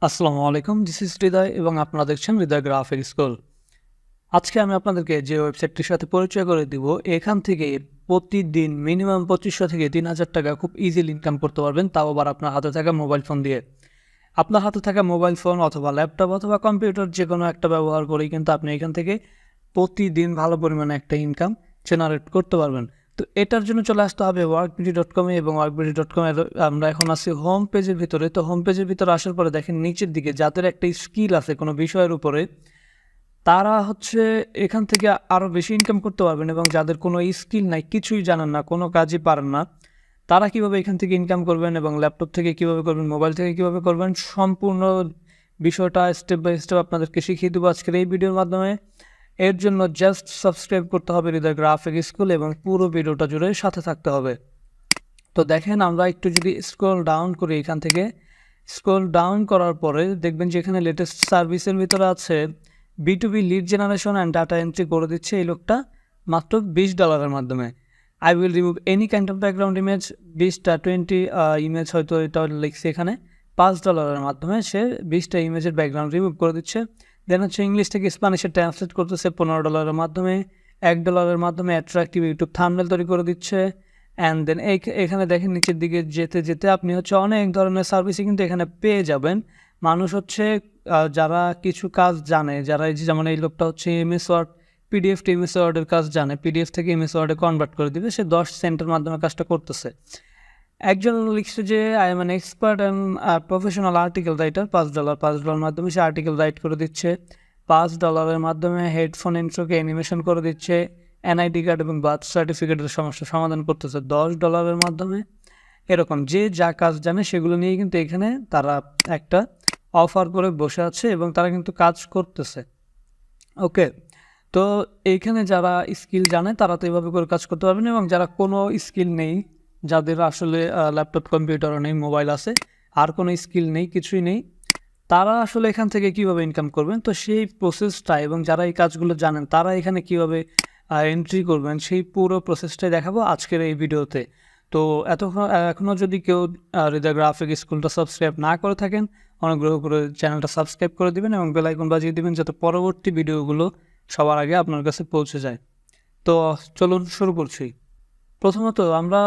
আসসালামু আলাইকুম, this is হৃদয় এবং আপনারা দেখছেন হৃদয় গ্রাফিক স্কুল। আজকে আমি আপনাদেরকে যে ওয়েবসাইটটির সাথে পরিচয় করে দিব, এখান থেকে প্রতিদিন মিনিমাম 2500 থেকে 3000 টাকা খুব ইজিলি ইনকাম করতে পারবেন, তাও আবার আপনার হাতে থাকা মোবাইল ফোন দিয়ে। আপনার হাতে থাকা মোবাইল ফোন অথবা ল্যাপটপ অথবা কম্পিউটার যে কোনো একটা ব্যবহার করেই কিন্তু আপনি এখান থেকে প্রতিদিন ভালো পরিমাণে একটা ইনকাম জেনারেট করতে পারবেন। তো এটার জন্য চলে আসতে হবে workbd.com এবং workbd.com এর আমরা এখন আছি হোম পেজের ভিতরে। তো হোম পেজের ভিতরে আসার পরে দেখেন নিচের দিকে যাদের একটা স্কিল আছে কোনো বিষয়ের উপরে, তারা হচ্ছে এখান থেকে আরও বেশি ইনকাম করতে পারবেন, এবং যাদের কোনো স্কিল নাই, কিছুই জানেন না, কোনো কাজই পারেন না, তারা কীভাবে এখান থেকে ইনকাম করবেন এবং ল্যাপটপ থেকে কীভাবে করবেন, মোবাইল থেকে কীভাবে করবেন, সম্পূর্ণ বিষয়টা স্টেপ বাই স্টেপ আপনাদেরকে শিখিয়ে দেবো আজকের এই ভিডিওর মাধ্যমে। এর জন্য জাস্ট সাবস্ক্রাইব করতে হবে হৃদয় গ্রাফিক স্কুল এবং পুরো ভিডিওটা জুড়ে সাথে থাকতে হবে। তো দেখেন, আমরা একটু যদি স্ক্রল ডাউন করি, এখান থেকে স্ক্রল ডাউন করার পরে দেখবেন যে এখানে লেটেস্ট সার্ভিসের ভিতরে আছে B2B lead generation and data entry করে দিচ্ছে এই লোকটা মাত্র $20 মাধ্যমে। I will remove any kind of background image, 20টা 20 ইমেজ হয়তো এটা লিখছে এখানে, $5 মাধ্যমে সে 20টা ইমেজের ব্যাকগ্রাউন্ড রিমুভ করে দিচ্ছে। দেন হচ্ছে ইংলিশ থেকে স্প্যানিশে ট্রান্সলেট করতেছে $15 মাধ্যমে, $1 মাধ্যমে অ্যাট্রাক্টিভ ইউটিউব থাম্বনেল তৈরি করে দিচ্ছে। অ্যান্ড দেন এখানে দেখেন নিচের দিকে যেতে যেতে আপনি হচ্ছে অনেক ধরনের সার্ভিসই কিন্তু এখানে পেয়ে যাবেন। মানুষ হচ্ছে যারা কিছু কাজ জানে, যারা এই যে যেমন এই লোকটা হচ্ছে MS Word PDF to MS ওয়ার্ডের কাজ জানে, পিডিএফ থেকে এমএস ওয়ার্ডে কনভার্ট করে দিবে, সে 10 সেন্টের মাধ্যমে কাজটা করতেছে। একজন লিখছে যে I am an expert and professional article writer, $5 মাধ্যমে সে আর্টিকেল রাইট করে দিচ্ছে। $5 মাধ্যমে হেডফোন ইন্ট্রোকে অ্যানিমেশন করে দিচ্ছে। এনআইডি কার্ড এবং বার্থ সার্টিফিকেটের সমস্যা সমাধান করতেছে $10 মাধ্যমে। এরকম যে যা কাজ জানে সেগুলো নিয়ে কিন্তু এখানে তারা একটা অফার করে বসে আছে এবং তারা কিন্তু কাজ করতেছে। ওকে, তো এইখানে যারা স্কিল জানে তারা তো এইভাবে করে কাজ করতে পারবেন, এবং যারা কোনো স্কিল নেই, যাদের আসলে ল্যাপটপ কম্পিউটারও নেই, মোবাইল আছে, আর কোনো স্কিল নেই, কিছুই নেই, তারা আসলে এখান থেকে কীভাবে ইনকাম করবেন, তো সেই প্রসেসটা এবং যারা এই কাজগুলো জানেন তারা এখানে কীভাবে এন্ট্রি করবেন, সেই পুরো প্রসেসটাই দেখাবো আজকের এই ভিডিওতে। তো এখনও যদি কেউ হৃদয় গ্রাফিক স্কুলটা সাবস্ক্রাইব না করে থাকেন, অনুগ্রহ করে চ্যানেলটা সাবস্ক্রাইব করে দিবেন এবং বেল আইকন বাজিয়ে দিবেন, যাতে পরবর্তী ভিডিওগুলো সবার আগে আপনার কাছে পৌঁছে যায়। তো চলুন শুরু করছি। প্রথমত আমরা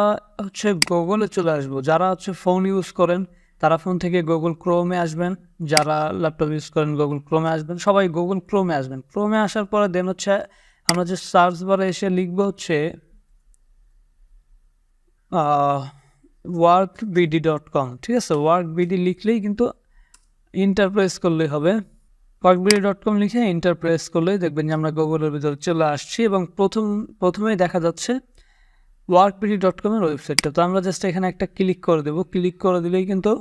হচ্ছে গুগলে চলে আসব। যারা হচ্ছে ফোন ইউজ করেন তারা ফোন থেকে গুগল ক্রোমে আসবেন, যারা ল্যাপটপ ইউজ করেন গুগল ক্রোমে আসবেন, সবাই গুগল ক্রোমে আসবেন। ক্রোমে আসার পরে দেন হচ্ছে আমরা যে সার্চ বারে এসে লিখবো হচ্ছে workbd.com, ঠিক আছে? workbd লিখলেই কিন্তু ইন্টারপ্রেস করলেই হবে। workbd.com লিখে ইন্টারপ্রেস করলেই দেখবেন যে আমরা গুগলের ভিতরে চলে আসছি, এবং প্রথমেই দেখা যাচ্ছে workbd.com এর ওয়েবসাইটটা। তো আমরা জাস্ট এখানে একটা ক্লিক করে দেবো, ক্লিক করে দিলেই কিন্তু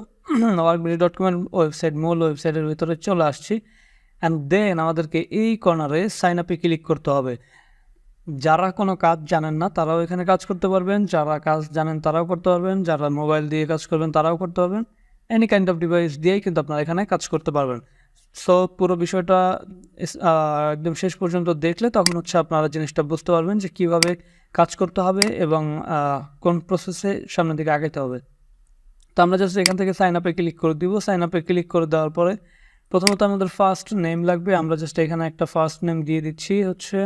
workbd.com এর ওয়েবসাইট, মূল ওয়েবসাইটের ভিতরে চলে আসছি। অ্যান্ড দেন আমাদেরকে এই কর্নারে সাইন আপে ক্লিক করতে হবে। যারা কোনো কাজ জানেন না তারাও এখানে কাজ করতে পারবেন, যারা কাজ জানেন তারাও করতে পারবেন, যারা মোবাইল দিয়ে কাজ করবেন তারাও করতে পারবেন, এনি কাইন্ড অফ ডিভাইস দিয়েই কিন্তু আপনারা এখানে কাজ করতে পারবেন। সো পুরো বিষয়টা একদম শেষ পর্যন্ত দেখলে তখন হচ্ছে আপনারা জিনিসটা বুঝতে পারবেন যে কীভাবে কাজ করতে হবে এবং কোন প্রসেসে সামনের দিকে আগাইতে হবে। তো আমরা জাস্ট এখান থেকে সাইন আপে ক্লিক করে দিব। সাইন আপে ক্লিক করে দেওয়ার পরে প্রথমত আমাদের ফার্স্ট নেম লাগবে। আমরা জাস্ট এখানে একটা ফার্স্ট নেম দিয়ে দিচ্ছি, হচ্ছে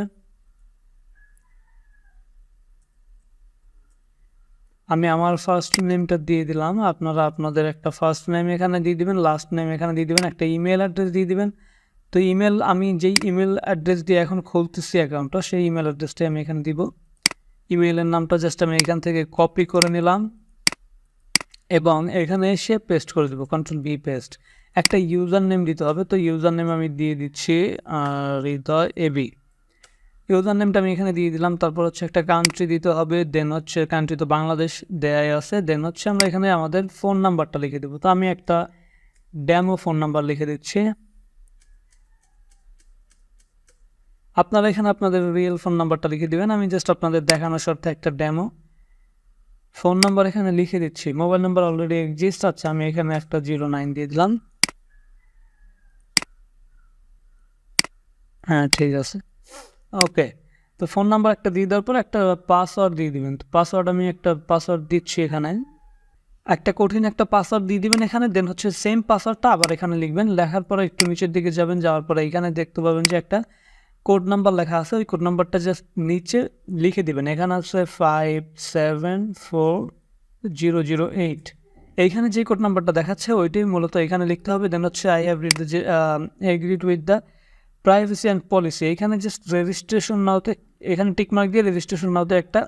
আমি আমার ফার্স্ট নেমটা দিয়ে দিলাম। আপনারা আপনাদের একটা ফার্স্ট নেম এখানে দিয়ে দিবেন, লাস্ট নেম এখানে দিয়ে দিবেন, একটা ইমেল অ্যাড্রেস দিয়ে দিবেন। তো ইমেল, আমি যেই ইমেল অ্যাড্রেস দিয়ে এখন খুলতেছি অ্যাকাউন্টটা, সেই ইমেল অ্যাড্রেসটাই আমি এখানে দিব। ইমেলের নামটা জাস্ট আমি এখান থেকে কপি করে নিলাম এবং এখানে এসে পেস্ট করে দেবো, কন্ট্রোল বি পেস্ট। একটা ইউজার নেম দিতে হবে, তো ইউজার নেম আমি দিয়ে দিচ্ছি হৃদয় এবি। ইউজার নেমটা আমি এখানে দিয়ে দিলাম। তারপর হচ্ছে একটা কান্ট্রি দিতে হবে, দেন হচ্ছে কান্ট্রি তো বাংলাদেশ দেয়াই আছে। দেন হচ্ছে আমরা এখানে আমাদের ফোন নাম্বারটা লিখে দেবো। তো আমি একটা ডেমো ফোন নাম্বার লিখে দিচ্ছি। আপনারা এখানে আপনাদের রিয়েল ফোন নাম্বারটা লিখে দেবেন, আমি জাস্ট আপনাদের দেখানোর স্বার্থে একটা ডেমো ফোন নাম্বার এখানে লিখে দিচ্ছি। মোবাইল নাম্বার অলরেডি এক্সিস্ট আছে, আমি এখানে একটা 09 দিয়ে দিলাম। হ্যাঁ, ঠিক আছে, ওকে। তো ফোন নাম্বার একটা দিয়ে দেওয়ার পর একটা পাসওয়ার্ড দিয়ে দিবেন। তো পাসওয়ার্ড আমি একটা পাসওয়ার্ড দিচ্ছি এখানে। একটা কঠিন একটা পাসওয়ার্ড দিয়ে দিবেন এখানে, দেন হচ্ছে সেম পাসওয়ার্ডটা আবার এখানে লিখবেন। লেখার পরে একটু নিচের দিকে যাবেন, যাওয়ার পরে এখানে দেখতে পাবেন যে একটা কোড নাম্বার লেখা আছে, ওই কোড নাম্বারটা জাস্ট নিচে লিখে দিবেন। এখানে আছে 574008। এইখানে যে কোড নাম্বারটা দেখাচ্ছে ওইটাই মূলত এখানে লিখতে হবে। দেন হচ্ছে I have read the agreed with the privacy and policy. এইখানে জাস্ট রেজিস্ট্রেশন নাওতে এখানে টিকমার্ক দিয়ে রেজিস্ট্রেশন নাওতে একটা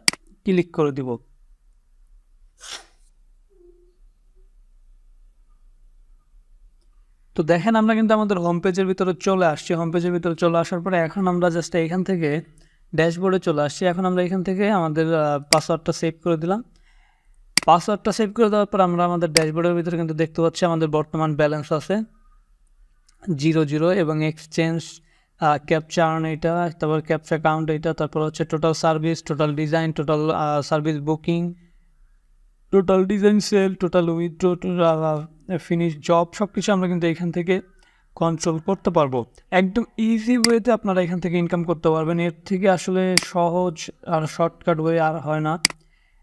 ক্লিক করে দিব। তো দেখেন আমরা কিন্তু আমাদের হোম পেজের ভিতরে চলে আসছি। হোম পেজের ভিতরে চলে আসার পরে এখন আমরা জাস্ট এখান থেকে ড্যাশবোর্ডে চলে আসছি। এখন আমরা এখান থেকে আমাদের পাসওয়ার্ডটা সেভ করে দিলাম। পাসওয়ার্ডটা সেভ করে দেওয়ার পর আমরা আমাদের ড্যাশবোর্ডের ভিতরে কিন্তু দেখতে পাচ্ছি আমাদের বর্তমান ব্যালেন্স আছে 0 এবং এক্সচেঞ্জ ক্যাপচা আর্ন এটা, তারপর ক্যাপচা কাউন্ট এটা, তারপর হচ্ছে total service, total design, total service booking, total design sell, total withdraw, finish job, সব কিছু আমরা কিন্তু এখান থেকে কন্ট্রোল করতে পারবো। একদম ইজি ওয়েতে আপনারা এখান থেকে ইনকাম করতে পারবেন। এর থেকে আসলে সহজ আর শর্টকাট ওয়ে আর হয় না।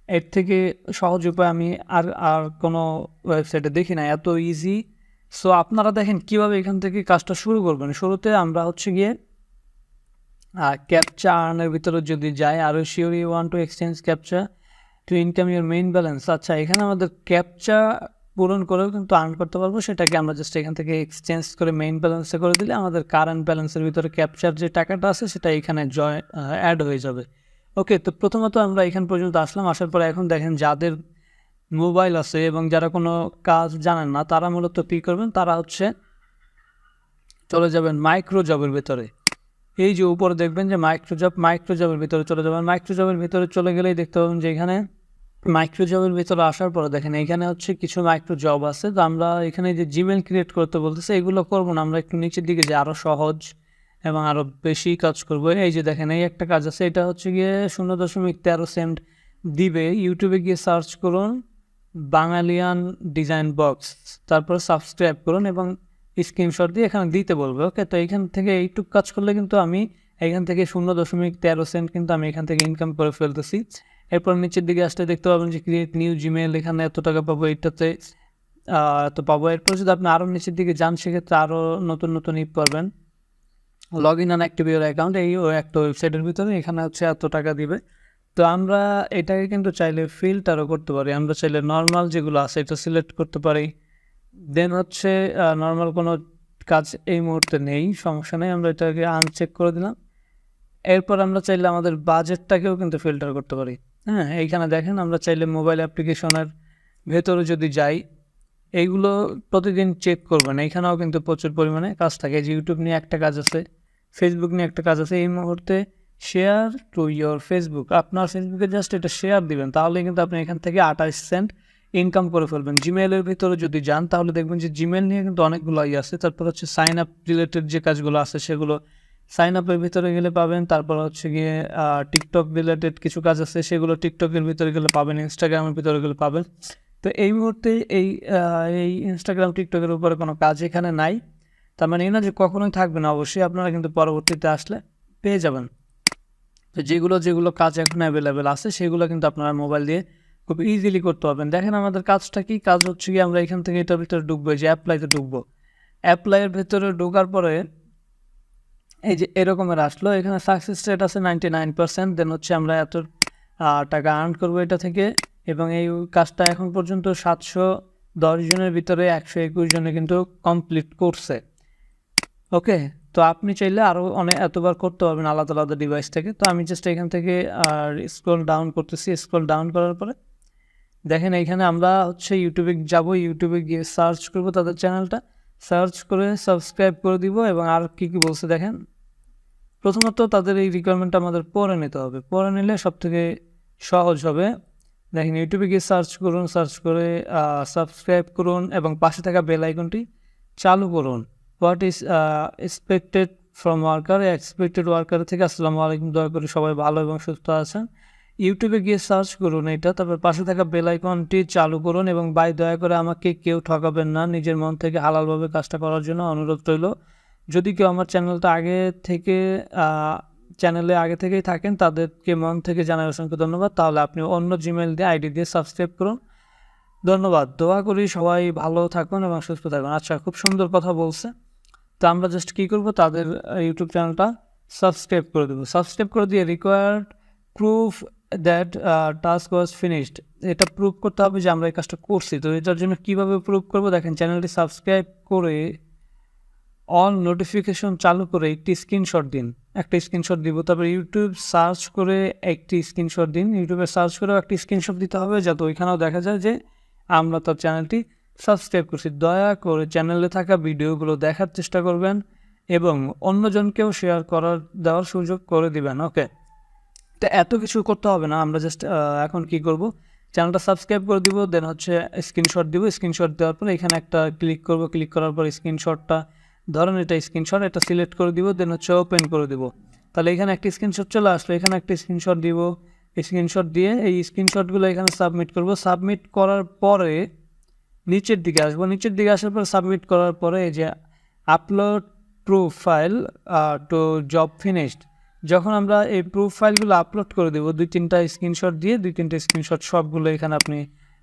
এর থেকে সহজ উপায় আমি আর কোনো ওয়েবসাইটে দেখি না, এত ইজি। সো আপনারা দেখেন কীভাবে এখান থেকে কাজটা শুরু করবেন। শুরুতে আমরা হচ্ছে গিয়ে ক্যাপচা আর্নের ভিতরে যদি যাই, আরও sure you want to exchange captcha to income your main balance. আচ্ছা, এখানে আমাদের ক্যাপচা পূরণ করেও কিন্তু আর্ন করতে পারবো। সেটাকে আমরা জাস্ট এখান থেকে এক্সচেঞ্জ করে মেইন ব্যালেন্সে করে দিলে আমাদের কারেন্ট ব্যালেন্সের ভিতরে ক্যাপচার যে টাকাটা আছে সেটা এখানে অ্যাড হয়ে যাবে। ওকে, তো প্রথমত আমরা এখান পর্যন্ত আসলাম। আসার পরে এখন দেখেন যাদের মোবাইল আছে এবং যারা কোনো কাজ জানেন না তারা মূলত কী করবেন, তারা হচ্ছে চলে যাবেন মাইক্রোজবের ভিতরে। এই যে উপরে দেখবেন যে মাইক্রোজবের ভিতরে চলে যাবেন। মাইক্রোজবের ভিতরে চলে গেলেই দেখতে পাবেন যে এখানে মাইক্রোজবের ভিতরে আসার পরে দেখেন এখানে হচ্ছে কিছু মাইক্রোজব আছে। তো আমরা এখানে যে জিমেল ক্রিয়েট করতে বলতেছে এগুলো করবো না, আমরা একটু নিচের দিকে যে আরও সহজ এবং আরও বেশি কাজ করবো। এই যে দেখেন এই একটা কাজ আছে, এটা হচ্ছে গিয়ে 0.13 সেন্ট দিবে। ইউটিউবে গিয়ে সার্চ করুন বাঙালিয়ান ডিজাইন বক্স, তারপর সাবস্ক্রাইব করুন এবং স্ক্রিনশট দিয়ে এখানে দিতে বলবে। ওকে, তো এইখান থেকে এইটুক কাজ করলে কিন্তু আমি এখান থেকে 0.13 সেন্ট কিন্তু আমি এখান থেকে ইনকাম করে ফেলতেছি। এরপর নিচের দিকে আসলে দেখতে পাবেন যে ক্রিয়েট নিউ জিমেল, এখানে এত টাকা পাবো, এইটাতে এত পাবো। এরপর যদি আপনি আরও নিচের দিকে যান সেক্ষেত্রে আরও নতুন নতুন পারবেন। Log in and active your account, এই একটা ওয়েবসাইটের ভিতরে এখানে হচ্ছে এত টাকা দিবে। তো আমরা এটাকে কিন্তু চাইলে ফিল্টারও করতে পারি। আমরা চাইলে নর্মাল যেগুলো আছে এটা সিলেক্ট করতে পারি। দেন হচ্ছে নর্মাল কোনো কাজ এই মুহূর্তে নেই, সমস্যা নেই, আমরা এটাকে আনচেক করে দিলাম। এরপর আমরা চাইলে আমাদের বাজেটটাকেও কিন্তু ফিল্টার করতে পারি। হ্যাঁ, এইখানে দেখেন আমরা চাইলে মোবাইল অ্যাপ্লিকেশনের ভেতরে যদি যাই, এইগুলো প্রতিদিন চেক করবেন। এইখানেও কিন্তু প্রচুর পরিমাণে কাজ থাকে। যে ইউটিউব নিয়ে একটা কাজ আছে, ফেসবুক নিয়ে একটা কাজ আছে। এই মুহূর্তে শেয়ার টু ইয়োর ফেসবুক, আপনার ফেসবুকে জাস্ট এটা শেয়ার দিবেন, তাহলে কিন্তু আপনি এখান থেকে 28 সেন্ট ইনকাম করে ফেলবেন। জিমেলের ভিতরে যদি যান তাহলে দেখবেন যে জিমেল নিয়ে কিন্তু অনেকগুলো আছে। তারপর হচ্ছে সাইন আপ রিলেটেড যে কাজগুলো আছে সেগুলো সাইন আপের ভিতরে গেলে পাবেন। তারপর হচ্ছে গিয়ে টিকটক রিলেটেড কিছু কাজ আছে, সেগুলো টিকটকের ভিতরে গেলে পাবেন, ইনস্টাগ্রামের ভিতরে গেলে পাবেন। তো এই মুহূর্তে এই ইনস্টাগ্রাম টিকটকের উপরে কোনো কাজ এখানে নাই। তার মানে এই না যে কখনোই থাকবে না, অবশ্যই আপনারা কিন্তু পরবর্তীতে আসলে পেয়ে যাবেন। তো যেগুলো কাজ এখন অ্যাভেলেবেল আছে সেগুলো কিন্তু আপনারা মোবাইল দিয়ে খুব ইজিলি করতে পারবেন। দেখেন আমাদের কাজটা কি, কাজ হচ্ছে কি আমরা এখান থেকে এটার ভিতরে ঢুকবো, যে অ্যাপ্লাইতে ঢুকবো। অ্যাপ্লাইয়ের ভিতরে ঢোকার পরে এই যে এরকমের আসলো, এখানে সাকসেস রেট আছে 99%। দেন হচ্ছে আমরা এত টাকা আর্ন করবো এটা থেকে। এবং এই কাজটা এখন পর্যন্ত 710 জনের ভিতরে 121 জনে কিন্তু কমপ্লিট করছে। ওকে, তো আপনি চাইলে আরও এতবার করতে পারবেন আলাদা আলাদা ডিভাইস থেকে। তো আমি জাস্ট এখান থেকে স্ক্রল ডাউন করতেছি। স্ক্রল ডাউন করার পরে দেখেন এইখানে আমরা হচ্ছে ইউটিউবে যাব, ইউটিউবে গিয়ে সার্চ করব তাদের চ্যানেলটা, সার্চ করে সাবস্ক্রাইব করে দিব। এবং আর কি বলছে দেখেন, প্রথমত তাদের এই রিকোয়ারমেন্টটা আমাদের পড়ে নিতে হবে, পড়ে নিলে সবথেকে সহজ হবে। দেখেন ইউটিউবে গিয়ে সার্চ করুন, সার্চ করে সাবস্ক্রাইব করুন এবং পাশে থাকা বেল আইকনটি চালু করুন। What is expected from worker, expected worker থেকে আসসালামু আলাইকুম, দয়া করে সবাই ভালো এবং সুস্থ আছেন। ইউটিউবে গিয়ে সার্চ করুন এটা, তারপর পাশে থাকা বেল আইকনটি চালু করুন। এবং দয়া করে আমাকে কেউ ঠকাবেন না, নিজের মন থেকে হালালভাবে কাজটা করার জন্য অনুরোধ রইল। যদি কেউ আমার চ্যানেলে আগে থেকেই থাকেন তাদেরকে মন থেকে জানাই অসংখ্য ধন্যবাদ। তাহলে আপনি অন্য জিমেল দিয়ে আইডি দিয়ে সাবস্ক্রাইব করুন। ধন্যবাদ। দোয়া করি সবাই ভালো থাকুন এবং সুস্থ থাকুন। আচ্ছা, খুব সুন্দর কথা বলছে। তো আমরা জাস্ট কী করব, তাদের ইউটিউব চ্যানেলটা সাবস্ক্রাইব করে দেবো। সাবস্ক্রাইব করে দিয়ে required proof that task was finished, এটা প্রুভ করতে হবে যে আমরা এই কাজটা করছি। তো এটার জন্য কীভাবে প্রুভ করবো, দেখেন চ্যানেলটি সাবস্ক্রাইব করে অল নোটিফিকেশন চালু করে একটি স্ক্রিনশট দিন। একটা স্ক্রিনশট দিব, তারপরে ইউটিউব সার্চ করে একটি স্ক্রিনশট দিন। ইউটিউবে সার্চ করেও একটি স্ক্রিনশট দিতে হবে, যাতে ওইখানেও দেখা যায় যে আমরা তার চ্যানেলটি সাবস্ক্রাইব করছি। দয়া করে চ্যানেলে থাকা ভিডিওগুলো দেখার চেষ্টা করবেন এবং অন্যজনকেও শেয়ার দেওয়ার সুযোগ করে দিবেন। ওকে, তো এত কিছু করতে হবে না, আমরা জাস্ট এখন কি করব, চ্যানেলটা সাবস্ক্রাইব করে দিব, দেন হচ্ছে স্ক্রিনশট দিব। স্ক্রিনশট দেওয়ার পরে এখানে একটা ক্লিক করব, ক্লিক করার পর স্ক্রিনশটটা ধরেন এটা স্ক্রিনশট, এটা সিলেক্ট করে দিব, দেন হচ্ছে ওপেন করে দিব। তাহলে এখানে একটা স্ক্রিনশট চলে আসলো, এখানে একটা স্ক্রিনশট দিব। স্ক্রিনশট দিয়ে এই স্ক্রিনশটগুলো এখানে সাবমিট করব। সাবমিট করার পরে নিচের দিকে আসবো, নিচের দিকে আসার পর সাবমিট করার পরে এই যে upload proof file to job finished, যখন আমরা এই প্রুফ ফাইলগুলো আপলোড করে দেবো, 2-3টা স্ক্রিনশট দিয়ে 2-3টা স্ক্রিনশট সবগুলো এখানে আপনি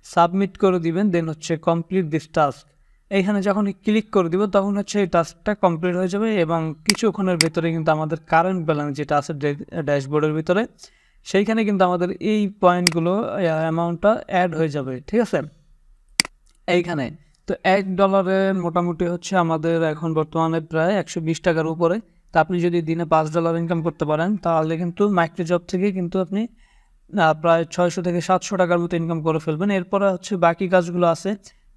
সাবমিট করে দিবেন। দেন হচ্ছে কমপ্লিট দিস টাস্ক, এইখানে যখন ক্লিক করে দিব তখন হচ্ছে এই টাস্কটা কমপ্লিট হয়ে যাবে এবং কিছুক্ষণের ভিতরে কিন্তু আমাদের কারেন্ট ব্যালেন্স যেটা আছে ড্যাশবোর্ডের ভিতরে, সেইখানে কিন্তু আমাদের এই পয়েন্টগুলো অ্যামাউন্টটা অ্যাড হয়ে যাবে। ঠিক আছে, এইখানে তো $1 মোটামুটি হচ্ছে আমাদের এখন বর্তমানে প্রায় 120 টাকার উপরে। তা আপনি যদি দিনে $5 ইনকাম করতে পারেন, তাহলে কিন্তু মাইক্রোজব থেকে কিন্তু আপনি প্রায় 600 থেকে 700 টাকার মতো ইনকাম করে ফেলবেন। এরপরে হচ্ছে বাকি কাজগুলো আছে,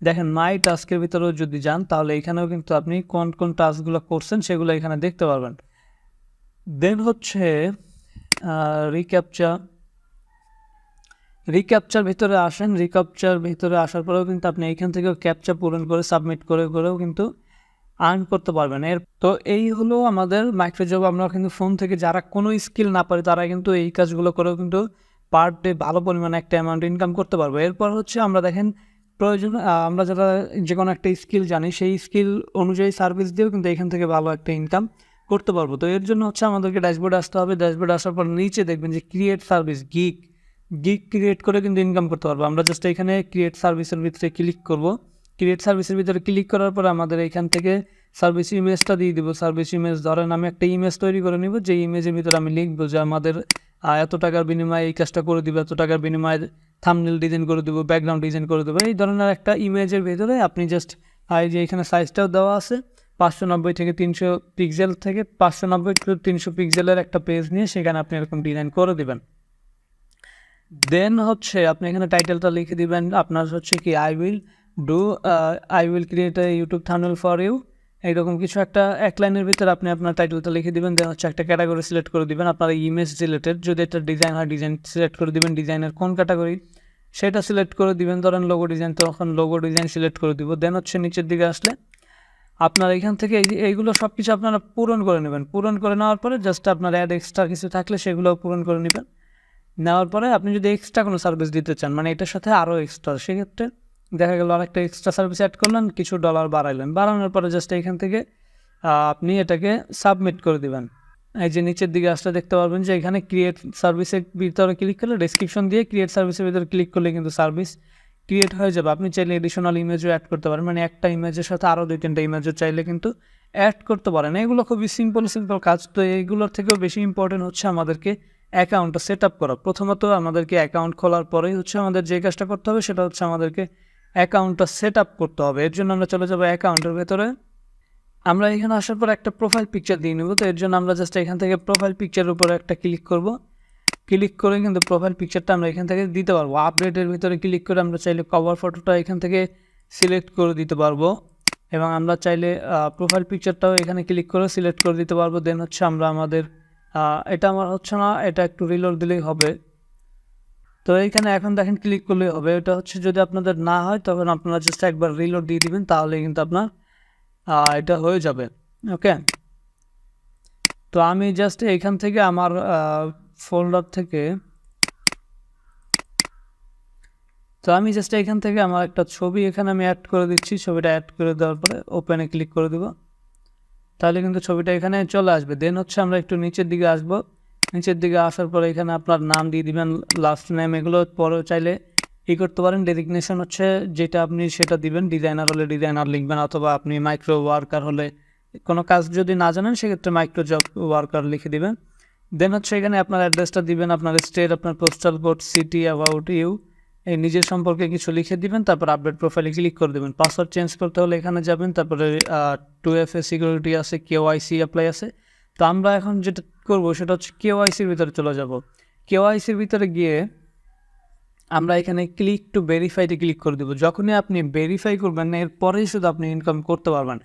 দেখেন মাই টাস্কের ভিতরেও যদি যান, তাহলে এখানেও কিন্তু আপনি কোন কোন টাস্কগুলো করছেন সেগুলো এখানে দেখতে পারবেন। দেন হচ্ছে রিক্যাপচার ভিতরে আসেন। রিক্যাপচার ভিতরে আসার পরেও কিন্তু আপনি এইখান থেকেও ক্যাপচা পূরণ করে সাবমিট করেও কিন্তু আর্ন করতে পারবেন। তো এই হলো আমাদের মাইক্রোজব। আমরা কিন্তু ফোন থেকে যারা কোনো স্কিল না পারে তারা কিন্তু এই কাজগুলো করেও কিন্তু পার ডে ভালো পরিমাণে একটা অ্যামাউন্ট ইনকাম করতে পারবো। এরপর হচ্ছে আমরা দেখেন প্রয়োজন, আমরা যারা যে কোনো একটা স্কিল জানি সেই স্কিল অনুযায়ী সার্ভিস দিয়েও কিন্তু এখান থেকে ভালো একটা ইনকাম করতে পারবো। তো এর জন্য হচ্ছে আমাদেরকে ড্যাশবোর্ডে আসতে হবে। ড্যাশবোর্ডে আসার পর নিচে দেখবেন যে ক্রিয়েট সার্ভিস, গিগ ক্রিয়েট করে কিন্তু ইনকাম করতে পারবো। আমরা জাস্ট এখানে ক্রিয়েট সার্ভিসের ভিতরে ক্লিক করব। ক্রিয়েট সার্ভিসের ভিতরে ক্লিক করার পর আমাদের এখান থেকে সার্ভিস ইমেজটা দিয়ে দিব। সার্ভিস ইমেজ ধরেন আমি একটা ইমেজ তৈরি করে নিব, যে ইমেজের ভিতরে আমি লিখবো যে আমাদের এত টাকার বিনিময়ে এই কাজটা করে দিব, এত টাকার বিনিময়ে থাম্বনেল ডিজাইন করে দেবো, ব্যাকগ্রাউন্ড ডিজাইন করে দেবো। এই ধরনের একটা ইমেজের ভিতরে আপনি জাস্ট এই যে এখানে সাইজটাও দেওয়া আছে 590 থেকে 300 পিক্সেল, থেকে 590 টু 300 পিক্সেলের একটা পেজ নিয়ে সেখানে আপনি এরকম ডিজাইন করে দেবেন। দেন হচ্ছে আপনি এখানে টাইটেলটা লিখে দিবেন আপনার হচ্ছে কি I will create a YouTube thumbnail for you, এইরকম কিছু একটা এক লাইনের ভিতরে আপনি আপনার টাইটেলটা লিখে দিবেন। দেন হচ্ছে একটা ক্যাটাগরি সিলেক্ট করে দিবেন আপনার ইমেজ রিলেটেড, যদি একটা ডিজাইন হয় ডিজাইন সিলেক্ট করে দিবেন, ডিজাইনের কোন ক্যাটাগরি সেটা সিলেক্ট করে দিবেন। ধরেন লোগো ডিজাইন, তখন লোগো ডিজাইন সিলেক্ট করে দিব। দেন হচ্ছে নিচের দিকে আসলে আপনার এখান থেকে এইগুলো সব কিছু আপনারা পূরণ করে নেবেন। পূরণ করে নেওয়ার পরে জাস্ট আপনার অ্যাড এক্সট্রা কিছু থাকলে সেগুলোও পূরণ করে নেবেন। নেওয়ার পরে আপনি যদি এক্সট্রা কোনো সার্ভিস দিতে চান, মানে এটার সাথে আরও এক্সট্রা, সেক্ষেত্রে দেখা গেল আরেকটা এক্সট্রা সার্ভিস অ্যাড করলেন, কিছু ডলার বাড়াইলেন, বাড়ানোর পরে জাস্ট এখান থেকে আপনি এটাকে সাবমিট করে দেবেন। এই যে নিচের দিকে আসলে দেখতে পারবেন যে এখানে ক্রিয়েট সার্ভিসের ভিতরে ক্লিক করলে ডেসক্রিপশন দিয়ে ক্রিয়েট সার্ভিসের ভিতরে ক্লিক করলে কিন্তু সার্ভিস ক্রিয়েট হয়ে যাবে। আপনি চাইলে এডিশনাল ইমেজও অ্যাড করতে পারেন, মানে একটা ইমেজের সাথে আরও 2-3টা ইমেজও চাইলে কিন্তু অ্যাড করতে পারেন। এগুলো খুবই সিম্পল কাজ। তো এইগুলোর থেকেও বেশি ইম্পর্টেন্ট হচ্ছে আমাদেরকে অ্যাকাউন্টটা সেট আপ করা। প্রথমত আমাদেরকে অ্যাকাউন্ট খোলার পরেই হচ্ছে আমাদের যে কাজটা করতে হবে সেটা হচ্ছে আমাদেরকে অ্যাকাউন্টটা সেট আপ করতে হবে। এর জন্য আমরা চলে যাবো অ্যাকাউন্টের ভেতরে। আমরা এখানে আসার পর একটা প্রোফাইল পিকচার দিয়ে নেব। তো এর জন্য আমরা জাস্ট এখান থেকে প্রোফাইল পিকচারের উপরে একটা ক্লিক করব। ক্লিক করে কিন্তু প্রোফাইল পিকচারটা আমরা এখান থেকে দিতে পারবো। আপডেটের ভিতরে ক্লিক করে আমরা চাইলে কভার ফটোটা এখান থেকে সিলেক্ট করে দিতে পারবো এবং আমরা চাইলে প্রোফাইল পিকচারটাও এখানে ক্লিক করে সিলেক্ট করে দিতে পারবো। দেন হচ্ছে আমরা আমাদের এটা আমার হচ্ছে না, এটা একটু রিলোড দিলেই হবে। তো এইখানে এখন দেখেন ক্লিক করলেই হবে। এটা হচ্ছে যদি আপনাদের না হয় তখন আপনারা জাস্ট একবার রিলোড দিয়ে দিবেন, তাহলে কিন্তু আপনার এটা হয়ে যাবে। ওকে, তো আমি জাস্ট এইখান থেকে আমার ফোল্ডার থেকে আমার একটা ছবি এখানে আমি অ্যাড করে দিচ্ছি। ছবিটা অ্যাড করে দেওয়ার পরে ওপেনে ক্লিক করে দেবো, তাহলে কিন্তু ছবিটা এখানে চলে আসবে। দেন হচ্ছে আমরা একটু নিচের দিকে আসবো। নিচের দিকে আসার পরে এখানে আপনার নাম দিয়ে দিবেন, লাস্ট নেম, এগুলো পরে চাইলে করতে পারেন। ডেজিগনেশন হচ্ছে যেটা আপনি সেটা দিবেন, ডিজাইনার হলে ডিজাইনার লিখবেন, অথবা আপনি মাইক্রো ওয়ার্কার হলে কোনো কাজ যদি না জানেন সেক্ষেত্রে মাইক্রোজব ওয়ার্কার লিখে দিবেন। দেন হচ্ছে এখানে আপনার অ্যাড্রেসটা দিবেন, আপনার স্টেট, আপনার postal code, city, about you, এই নিজের সম্পর্কে কিছু লিখে দিবেন। তারপর আপডেট প্রোফাইলে ক্লিক করে দেবেন। পাসওয়ার্ড চেঞ্জ করতে হলে এখানে যাবেন, তারপরে 2FA সিকিউরিটি আছে, KYC অ্যাপ্লাই আছে। তো আমরা এখন যেটা করব সেটা হচ্ছে KYCর ভিতরে চলে যাব। KYCর ভিতরে গিয়ে আমরা এখানে ক্লিক টু ভেরিফাইতে ক্লিক করে দেবো। যখনই আপনি ভেরিফাই করবেন এরপরেই শুধু আপনি ইনকাম করতে পারবেন।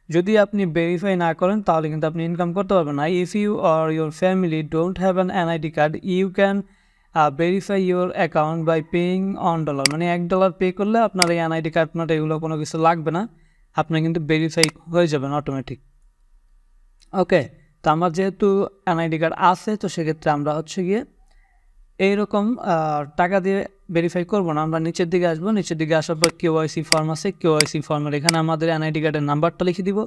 যদি আপনি ভেরিফাই না করেন তাহলে কিন্তু আপনি ইনকাম করতে পারবেন না। If you or your family don't have an NID card you can verify your account by paying $1, মানে $1 পে করলে আপনার এই NID কার্ড নোট এগুলো কোনো কিছু লাগবে না, আপনি কিন্তু ভেরিফাই হয়ে যাবেন অটোমেটিক। ওকে, তো আমার যেহেতু NID কার্ড আছে তো সেক্ষেত্রে আমরা হচ্ছে গিয়ে এইরকম টাকা দিয়ে ভেরিফাই করবো না, আমরা নিচের দিকে আসবো। নিচের দিকে আসার পর KYC ফর্ম আছে, KYC ফর্মের এখানে আমাদের NID কার্ডের নাম্বারটা লিখে দিব।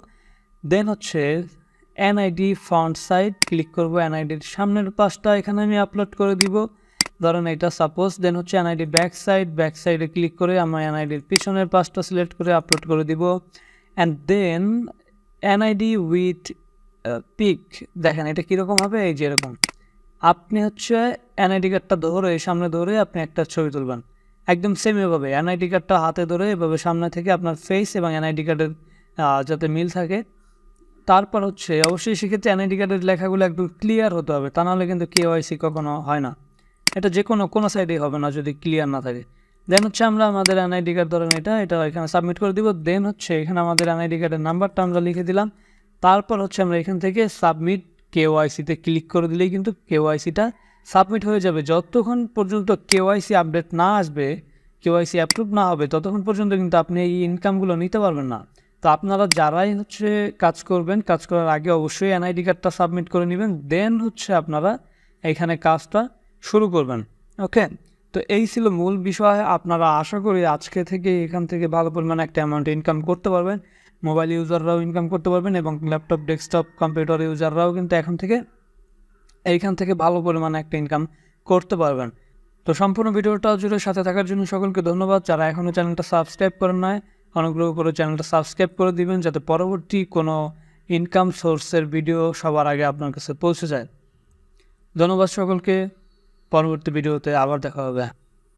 দেন হচ্ছে NID ফন্ট সাইড ক্লিক করবো, NIDর সামনের পাশটা এখানে আমি আপলোড করে দিব, ধরেন এটা সাপোজ। দেন হচ্ছে NID ব্যাক সাইডে ক্লিক করে আমার NIDর পিছনের পাশটা সিলেক্ট করে আপলোড করে দিব। And then NID with pic, দেখেন এটা কীরকম হবে, এই যে এরকম আপনি হচ্ছে NID কার্ডটা ধরে সামনে ধরে আপনি একটা ছবি তুলবেন, একদম সেম এভাবে NID কার্ডটা হাতে ধরে এভাবে সামনে থেকে আপনার ফেস এবং NID কার্ডের যাতে মিল থাকে। তারপর হচ্ছে অবশ্যই সেক্ষেত্রে NID কার্ডের লেখাগুলো একদম ক্লিয়ার হতে হবে, তা নাহলে কিন্তু KYC কখনো হয় না। এটা যে কোনো সাইডেই হবে না যদি ক্লিয়ার না থাকে। দেন হচ্ছে আমরা আমাদের NID কার্ড ধরেন এটা এখানে সাবমিট করে দিব। দেন হচ্ছে এখানে আমাদের NID কার্ডের নাম্বারটা আমরা লিখে দিলাম। তারপর হচ্ছে আমরা এখান থেকে সাবমিট KYCতে ক্লিক করে দিলেই কিন্তু KYCটা সাবমিট হয়ে যাবে। যতক্ষণ পর্যন্ত KYC আপডেট না আসবে, KYC অ্যাপ্রুভ না হবে, ততক্ষণ পর্যন্ত কিন্তু আপনি এই ইনকামগুলো নিতে পারবেন না। তো আপনারা যারাই হচ্ছে কাজ করবেন, কাজ করার আগে অবশ্যই NID কার্ডটা সাবমিট করে নেবেন, দেন হচ্ছে আপনারা এখানে কাজটা শুরু করবেন। ওকে, তো এই ছিল মূল বিষয়। আপনারা আশা করি আজকে থেকে এখান থেকে ভালো পরিমাণে একটা অ্যামাউন্ট ইনকাম করতে পারবেন। মোবাইল ইউজাররাও ইনকাম করতে পারবেন এবং ল্যাপটপ, ডেস্কটপ, কম্পিউটার ইউজাররাও কিন্তু এইখান থেকে ভালো পরিমাণে একটা ইনকাম করতে পারবেন। তো সম্পূর্ণ ভিডিওটা জুড়ে সাথে থাকার জন্য সকলকে ধন্যবাদ। যারা এখনও চ্যানেলটা সাবস্ক্রাইব করেন নাই, অনুগ্রহ করে চ্যানেলটা সাবস্ক্রাইব করে দিবেন যাতে পরবর্তী কোনো ইনকাম সোর্সের ভিডিও সবার আগে আপনার কাছে পৌঁছে যায়। ধন্যবাদ সকলকে, পরবর্তী ভিডিওতে আবার দেখা হবে।